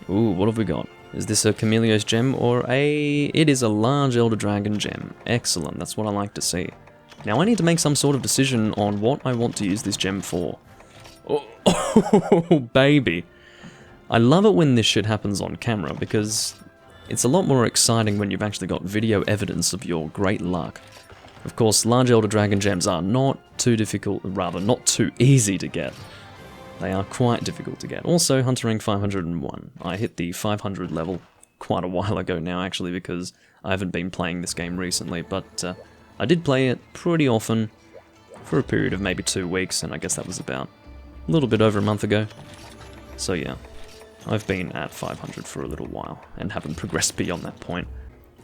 Ooh, what have we got? Is this a Chameleos gem or a... It is a large Elder Dragon gem. Excellent, that's what I like to see. Now I need to make some sort of decision on what I want to use this gem for. Oh, baby. I love it when this shit happens on camera because it's a lot more exciting when you've actually got video evidence of your great luck. Of course, large Elder Dragon gems are not too difficult, rather not too easy to get. They are quite difficult to get. Also, Hunter Rank 501. I hit the 500 level quite a while ago now, actually, because I haven't been playing this game recently, but I did play it pretty often for a period of maybe 2 weeks, and I guess that was about a little bit over a month ago. So yeah, I've been at 500 for a little while, and haven't progressed beyond that point.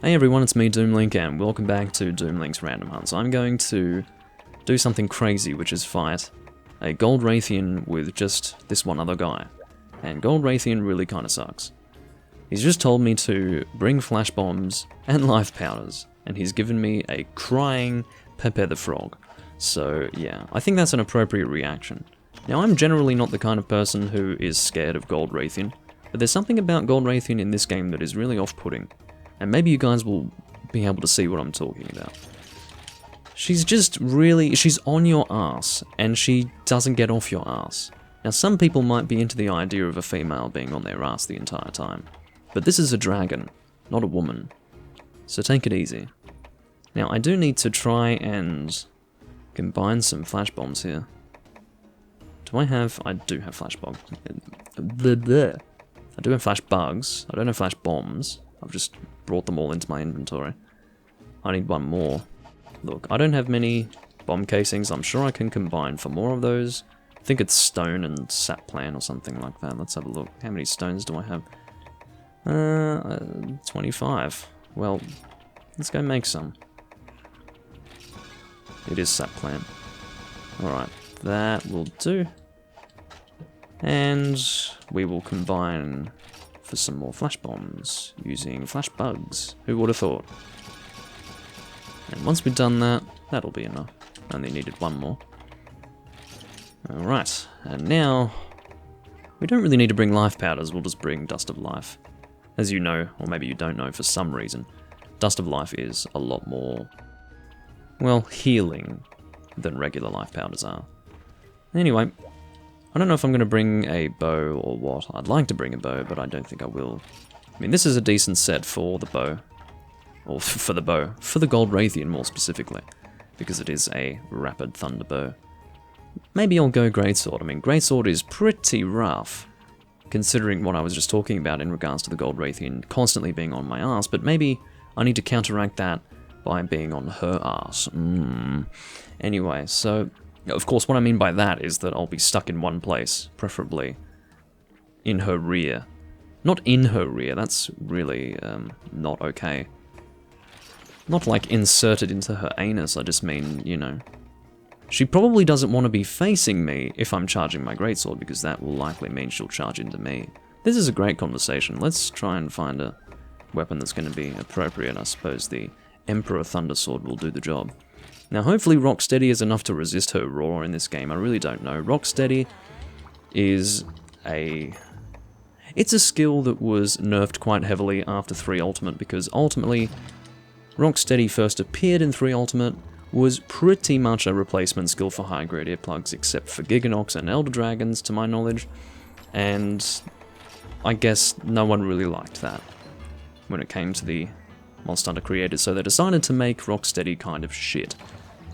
Hey everyone, it's me, Doomlink, and welcome back to Doomlink's Random Hunts. I'm going to do something crazy, which is fight a Gold Rathian with just this one other guy. And Gold Rathian really kinda sucks. He's just told me to bring flash bombs and life powders, and he's given me a crying Pepe the Frog. So yeah, I think that's an appropriate reaction. Now I'm generally not the kind of person who is scared of Gold Rathian, but there's something about Gold Rathian in this game that is really off-putting. And maybe you guys will be able to see what I'm talking about. She's just really, she's on your ass, and she doesn't get off your ass. Now some people might be into the idea of a female being on their ass the entire time, but this is a dragon, not a woman. So take it easy. Now I do need to try and combine some flash bombs here. Do I have, I do have flash bombs. I do have flash bugs, I don't have flash bombs. I've just brought them all into my inventory. I need one more. Look, I don't have many bomb casings. I'm sure I can combine for more of those. I think it's stone and sap plant or something like that. Let's have a look. How many stones do I have? 25. Well, let's go make some. It is sap plant. Alright, that will do. And we will combine for some more flash bombs using flash bugs. Who would have thought? And once we've done that, that'll be enough. Only needed one more. Alright, and now we don't really need to bring life powders, we'll just bring Dust of Life. As you know, or maybe you don't know for some reason, Dust of Life is a lot more, well, healing than regular life powders are. Anyway, I don't know if I'm going to bring a bow or what. I'd like to bring a bow, but I don't think I will. I mean, this is a decent set for the bow. Or for the bow. For the Gold Rathian, more specifically. Because it is a rapid thunder bow. Maybe I'll go Greatsword. I mean, Greatsword is pretty rough, considering what I was just talking about in regards to the Gold Rathian constantly being on my ass, but maybe I need to counteract that by being on her ass. Anyway, so... Of course, what I mean by that is that I'll be stuck in one place, preferably in her rear. Not in her rear, that's really not okay. Not like inserted into her anus, I just mean, you know. She probably doesn't want to be facing me if I'm charging my greatsword, because that will likely mean she'll charge into me. This is a great conversation. Let's try and find a weapon that's going to be appropriate. I suppose the Emperor Thundersword will do the job. Now hopefully Rocksteady is enough to resist her roar in this game, I really don't know. Rocksteady is it's a skill that was nerfed quite heavily after 3 Ultimate, because ultimately Rocksteady first appeared in 3 Ultimate, was pretty much a replacement skill for high-grade earplugs, except for Giganox and Elder Dragons, to my knowledge, and I guess no one really liked that when it came to the Monster Hunter creators, so they decided to make Rocksteady kind of shit.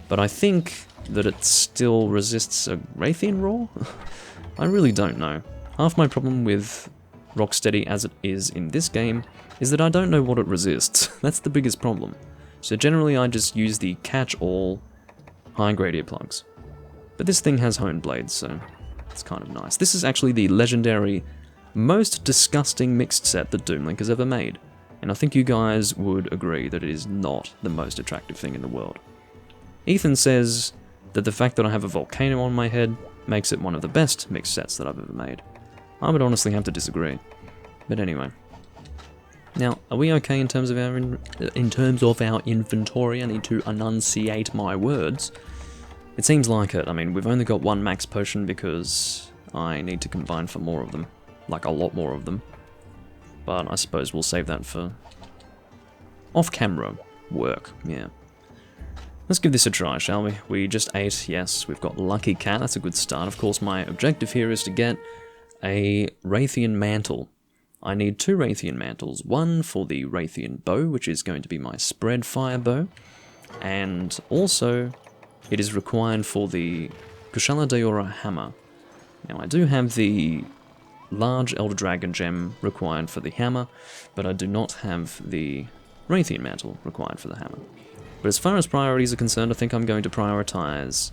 But I think that it still resists a Rathian roar? I really don't know. Half my problem with Rocksteady as it is in this game is that I don't know what it resists. That's the biggest problem. So generally I just use the catch-all high-grade earplugs. But this thing has honed blades, so it's kind of nice. This is actually the legendary, most disgusting mixed set that Doomlink has ever made. And I think you guys would agree that it is not the most attractive thing in the world. Ethan says that the fact that I have a volcano on my head makes it one of the best mixed sets that I've ever made. I would honestly have to disagree. But anyway. Now, are we okay in terms of our inventory? I need to enunciate my words. It seems like it. I mean, we've only got 1 max potion because I need to combine for more of them. Like a lot more of them. But I suppose we'll save that for off-camera work, yeah. Let's give this a try, shall we? We just ate, yes, we've got Lucky Cat, that's a good start. Of course, my objective here is to get a Rathian mantle. I need 2 Rathian mantles, one for the Rathian bow, which is going to be my spread fire bow, and also it is required for the Kushala Daora hammer. Now I do have the large Elder Dragon gem required for the hammer, but I do not have the Rathian mantle required for the hammer. But as far as priorities are concerned, I think I'm going to prioritize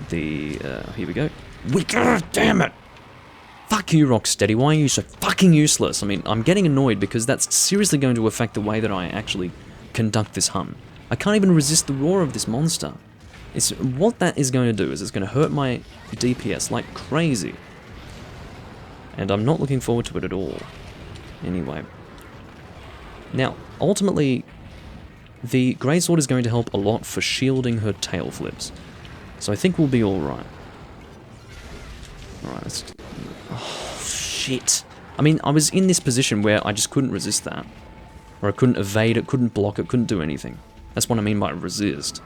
the, here we go. Damn it! Fuck you, Rocksteady, why are you so fucking useless? I mean, I'm getting annoyed because that's seriously going to affect the way that I actually conduct this hunt. I can't even resist the roar of this monster. What that is going to do is it's going to hurt my DPS like crazy. And I'm not looking forward to it at all. Anyway. Now, ultimately, the Greatsword is going to help a lot for shielding her tail flips. So I think we'll be alright. Alright, let's... Oh, shit. I mean, I was in this position where I just couldn't resist that. Or I couldn't evade it, couldn't block it, couldn't do anything. That's what I mean by resist.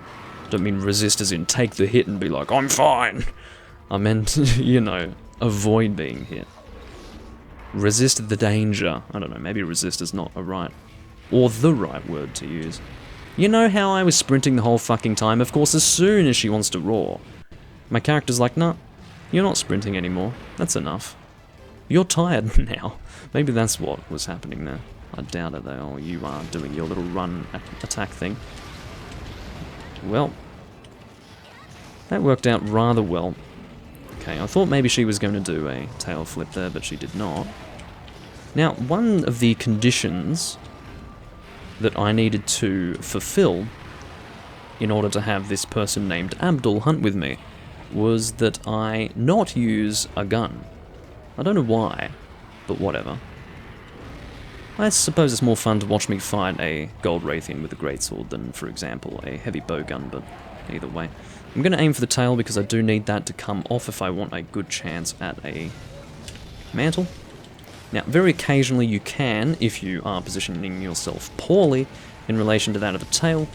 I don't mean resist as in take the hit and be like, I'm fine! I meant, you know, avoid being hit. Resist the danger. I don't know, maybe resist is not a right... or the right word to use. You know how I was sprinting the whole fucking time? Of course, as soon as she wants to roar, my character's like, nah, you're not sprinting anymore. That's enough. You're tired now. Maybe that's what was happening there. I doubt it though. Oh, you are doing your little run attack thing. Well, that worked out rather well. Okay, I thought maybe she was going to do a tail flip there, but she did not. Now, one of the conditions that I needed to fulfill in order to have this person named Abdul hunt with me was that I not use a gun. I don't know why, but whatever. I suppose it's more fun to watch me fight a Gold Rathian with a greatsword than, for example, a heavy bowgun, but either way. I'm going to aim for the tail because I do need that to come off if I want a good chance at a mantle. Now, very occasionally you can, if you are positioning yourself poorly in relation to that of a tail,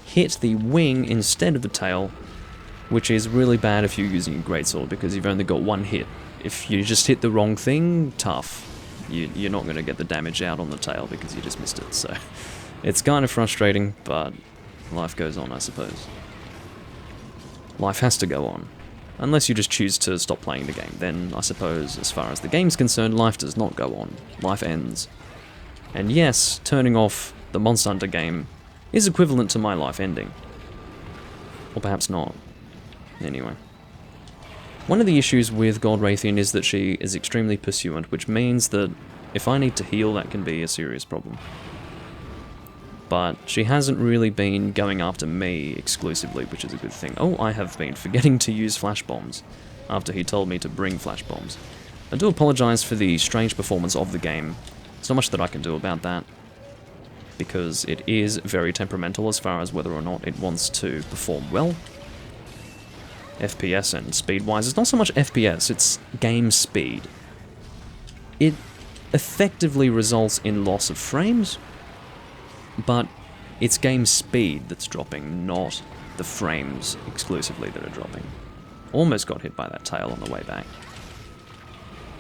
hit the wing instead of the tail, which is really bad if you're using a greatsword because you've only got one hit. If you just hit the wrong thing, tough. You're not going to get the damage out on the tail because you just missed it, so it's kind of frustrating, but life goes on, I suppose. Life has to go on. Unless you just choose to stop playing the game, then I suppose, as far as the game's concerned, life does not go on. Life ends. And yes, turning off the Monster Hunter game is equivalent to my life ending. Or perhaps not. Anyway. One of the issues with Gold Rathian is that she is extremely pursuant, which means that if I need to heal, that can be a serious problem. But she hasn't really been going after me exclusively, which is a good thing. Oh, I have been forgetting to use flash bombs after he told me to bring flash bombs. I do apologize for the strange performance of the game. There's not much that I can do about that, because it is very temperamental as far as whether or not it wants to perform well. FPS and speed-wise, it's not so much FPS, it's game speed. It effectively results in loss of frames, but it's game speed that's dropping, not the frames exclusively that are dropping. Almost got hit by that tail on the way back.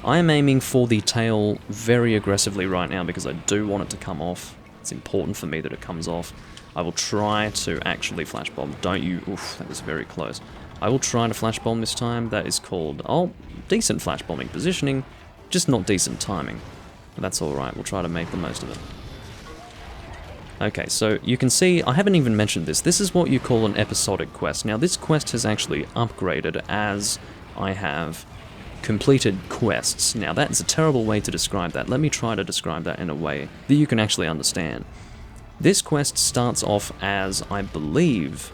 I am aiming for the tail very aggressively right now because I do want it to come off. It's important for me that it comes off. I will try to actually flash bomb. Don't you... Oof, that was very close. I will try to flash bomb this time. That is called... Oh, decent flash bombing positioning, just not decent timing. But that's alright, we'll try to make the most of it. Okay, so you can see, I haven't even mentioned this. This is what you call an episodic quest. Now, this quest has actually upgraded as I have completed quests. Now, that is a terrible way to describe that. Let me try to describe that in a way that you can actually understand. This quest starts off as, I believe,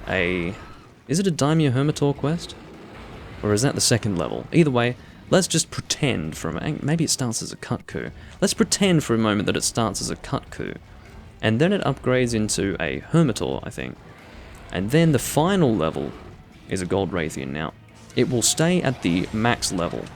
a... Is it a Daimyo Hermitor quest? Or is that the second level? Either way, let's just pretend for a moment. Maybe it starts as a Kutku. Let's pretend for a moment that it starts as a Kutku. And then it upgrades into a Hermitor, I think. And then the final level is a Gold Rathian. Now, it will stay at the max level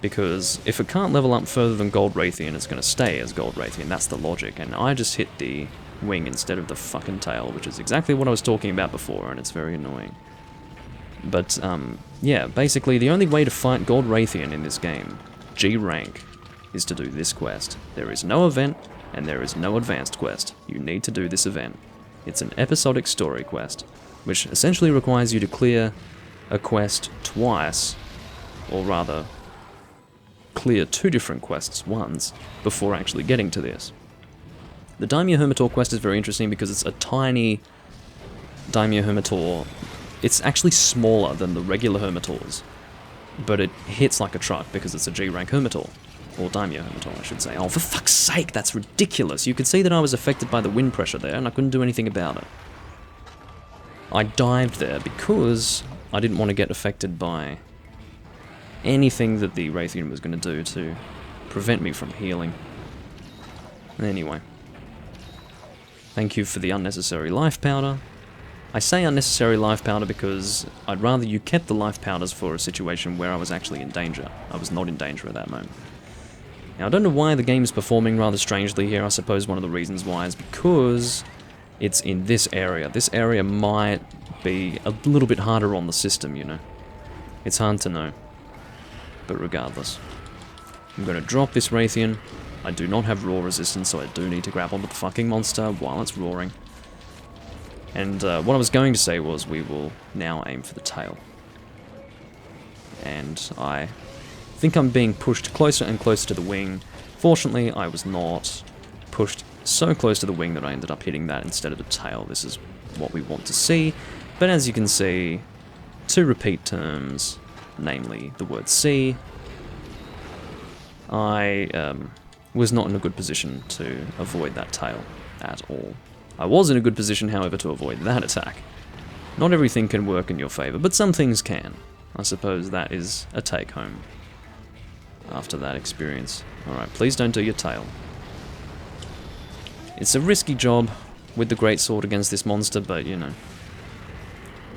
Because if it can't level up further than Gold Rathian, it's going to stay as Gold Rathian. That's the logic. And I just hit the wing instead of the fucking tail, which is exactly what I was talking about before, and it's very annoying. But, yeah, basically the only way to fight Gold Rathian in this game, G rank, is to do this quest. There is no event, and there is no advanced quest. You need to do this event. It's an episodic story quest, which essentially requires you to clear a quest twice, or rather, clear 2 different quests once, before actually getting to this. The Daimyo Hermitor quest is very interesting because it's a tiny Daimyo Hermitor. It's actually smaller than the regular Hermitors, but it hits like a truck because it's a G-rank Hermitor. Or Daimyo Hermitor, I should say. Oh, for fuck's sake, that's ridiculous. You could see that I was affected by the wind pressure there, and I couldn't do anything about it. I dived there because I didn't want to get affected by anything that the Rathian was going to do to prevent me from healing. Anyway. Thank you for the unnecessary life powder. I say unnecessary life powder because I'd rather you kept the life powders for a situation where I was actually in danger. I was not in danger at that moment. Now, I don't know why the game's performing rather strangely here. I suppose one of the reasons why is because it's in this area. This area might be a little bit harder on the system, you know. It's hard to know. But regardless. I'm going to drop this Rathian. I do not have roar resistance, so I do need to grab onto the fucking monster while it's roaring. And what I was going to say was we will now aim for the tail. And I think I'm being pushed closer and closer to the wing. Fortunately, I was not pushed so close to the wing that I ended up hitting that instead of the tail. This is what we want to see. But as you can see, 2 repeat terms, namely the word C, I was not in a good position to avoid that tail at all. I was in a good position, however, to avoid that attack. Not everything can work in your favor, but some things can. I suppose that is a take-home after that experience. Alright, please don't do your tail. It's a risky job with the greatsword against this monster, but you know.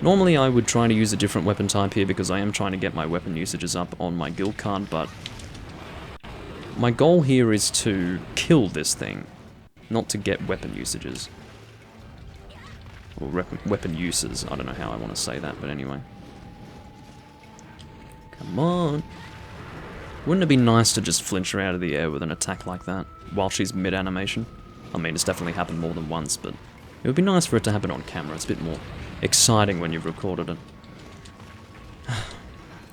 Normally I would try to use a different weapon type here because I am trying to get my weapon usages up on my guild card, but my goal here is to kill this thing, not to get weapon usages. Or weapon uses, I don't know how I want to say that, but anyway. Come on. Wouldn't it be nice to just flinch her out of the air with an attack like that, while she's mid-animation? I mean, it's definitely happened more than once, but it would be nice for it to happen on camera. It's a bit more exciting when you've recorded it.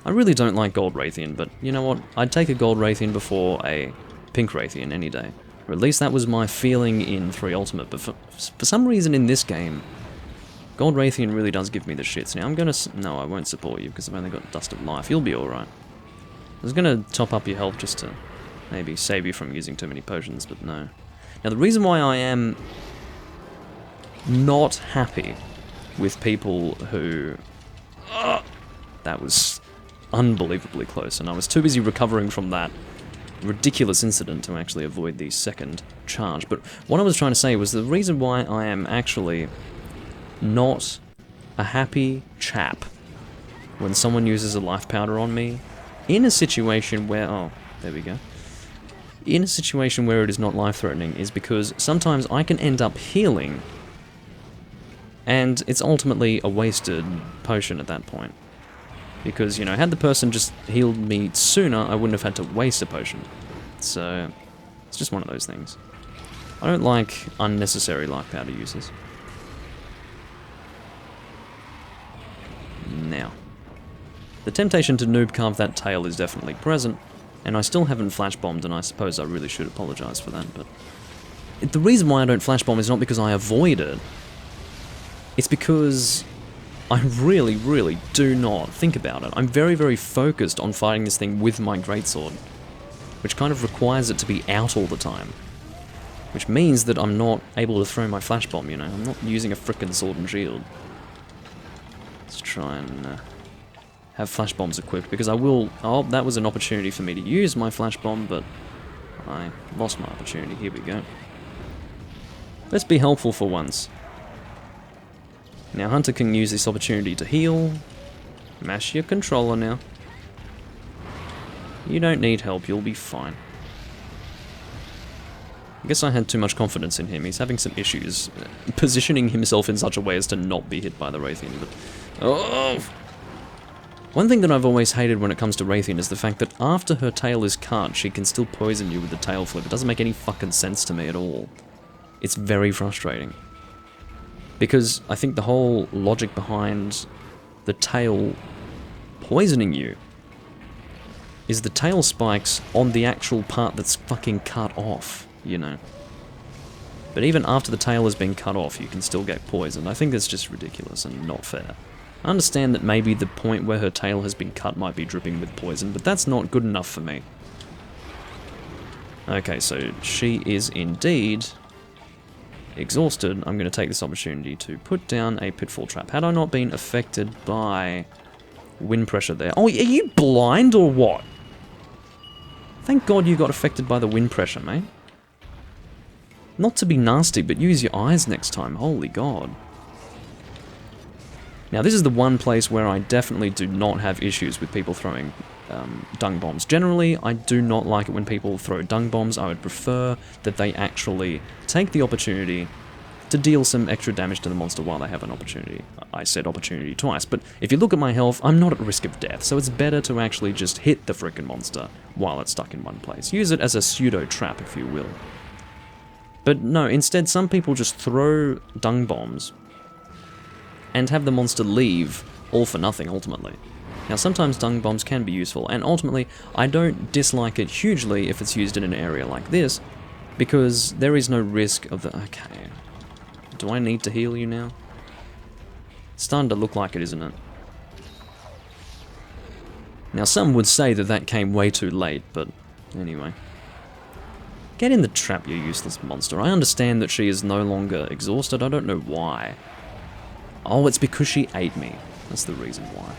I really don't like Gold Rathian, but you know what? I'd take a Gold Rathian before a Pink Rathian any day. Or at least that was my feeling in 3 Ultimate, but for some reason in this game, Gold Rathian really does give me the shits. Now I'm gonna... No, I won't support you because I've only got Dust of Life. You'll be alright. I was gonna top up your health just to maybe save you from using too many potions, but no. Now the reason why I am not happy with people who... that was unbelievably close, and I was too busy recovering from that ridiculous incident to actually avoid the second charge. But what I was trying to say was the reason why I am actually not a happy chap when someone uses a life powder on me in a situation where... oh, there we go. In a situation where it is not life-threatening is because sometimes I can end up healing and it's ultimately a wasted potion at that point. Because, you know, had the person just healed me sooner, I wouldn't have had to waste a potion. So, it's just one of those things. I don't like unnecessary life powder uses. Now, the temptation to noob carve that tail is definitely present, and I still haven't flash bombed, and I suppose I really should apologize for that, but the reason why I don't flash bomb is not because I avoid it. It's because I really, really do not think about it. I'm very, very focused on fighting this thing with my greatsword, which kind of requires it to be out all the time. Which means that I'm not able to throw my flash bomb, you know. I'm not using a frickin' sword and shield. Let's try and have flash bombs equipped, because I will... oh, that was an opportunity for me to use my flash bomb, but I lost my opportunity. Here we go. Let's be helpful for once. Now Hunter can use this opportunity to heal. Mash your controller now. You don't need help, you'll be fine. I guess I had too much confidence in him. He's having some issues positioning himself in such a way as to not be hit by the Rathian, but... Oh! One thing that I've always hated when it comes to Rathian is the fact that after her tail is cut, she can still poison you with the tail flip. It doesn't make any fucking sense to me at all. It's very frustrating. Because I think the whole logic behind the tail poisoning you is the tail spikes on the actual part that's fucking cut off, you know. But even after the tail has been cut off, you can still get poisoned. I think that's just ridiculous and not fair. I understand that maybe the point where her tail has been cut might be dripping with poison, but that's not good enough for me. Okay, so she is indeed exhausted. I'm going to take this opportunity to put down a pitfall trap. Had I not been affected by wind pressure there... Oh, are you blind or what? Thank God you got affected by the wind pressure, mate. Not to be nasty, but use your eyes next time. Holy God. Now, this is the one place where I definitely do not have issues with people throwing dung bombs. Generally, I do not like it when people throw dung bombs. I would prefer that they actually take the opportunity to deal some extra damage to the monster while they have an opportunity. I said opportunity twice, but if you look at my health, I'm not at risk of death, so it's better to actually just hit the frickin' monster while it's stuck in one place. Use it as a pseudo-trap, if you will. But no, instead, some people just throw dung bombs and have the monster leave, all for nothing, ultimately. Now, sometimes dung bombs can be useful, and ultimately, I don't dislike it hugely if it's used in an area like this, because there is no risk of the... Okay. Do I need to heal you now? It's starting to look like it, isn't it? Now, some would say that that came way too late, but anyway. Get in the trap, you useless monster. I understand that she is no longer exhausted. I don't know why. Oh, it's because she ate me. That's the reason why.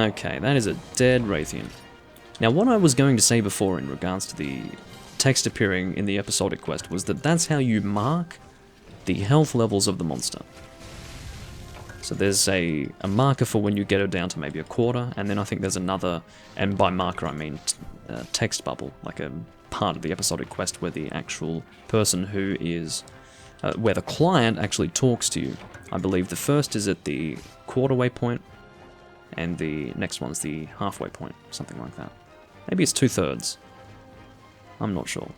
Okay, that is a dead Rathian. Now, what I was going to say before in regards to the text appearing in the episodic quest was that that's how you mark the health levels of the monster. So there's a marker for when you get her down to maybe a quarter, and then I think there's another, and by marker I mean text bubble, like a part of the episodic quest where the actual person who is... where the client actually talks to you. I believe the first is at the quarter waypoint, and the next one's the halfway point, something like that. Maybe it's 2/3. I'm not sure.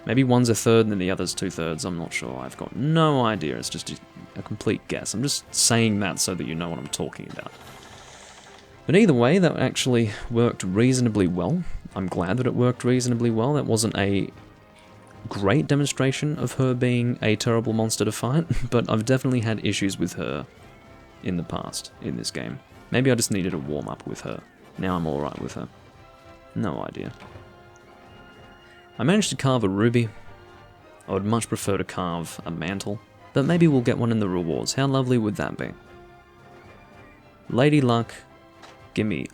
Maybe one's a third and then the other's 2/3. I'm not sure. I've got no idea. It's just a complete guess. I'm just saying that so that you know what I'm talking about. But either way, that actually worked reasonably well. I'm glad that it worked reasonably well. That wasn't a great demonstration of her being a terrible monster to fight, but I've definitely had issues with her in the past in this game. Maybe I just needed a warm-up with her. Now I'm alright with her. No idea. I managed to carve a ruby. I would much prefer to carve a mantle, but maybe we'll get one in the rewards. How lovely would that be? Lady Luck, gimme.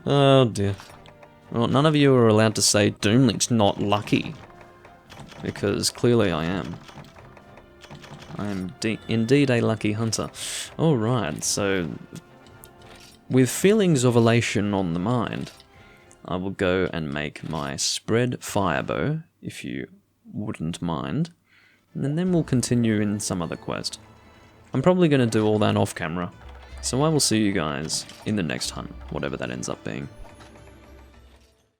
Oh dear. Well, none of you are allowed to say Doomlink's not lucky, because clearly I am. I am indeed a lucky hunter. Alright, so with feelings of elation on the mind, I will go and make my spread firebow, if you wouldn't mind, and then we'll continue in some other quest. I'm probably going to do all that off camera, so I will see you guys in the next hunt, whatever that ends up being.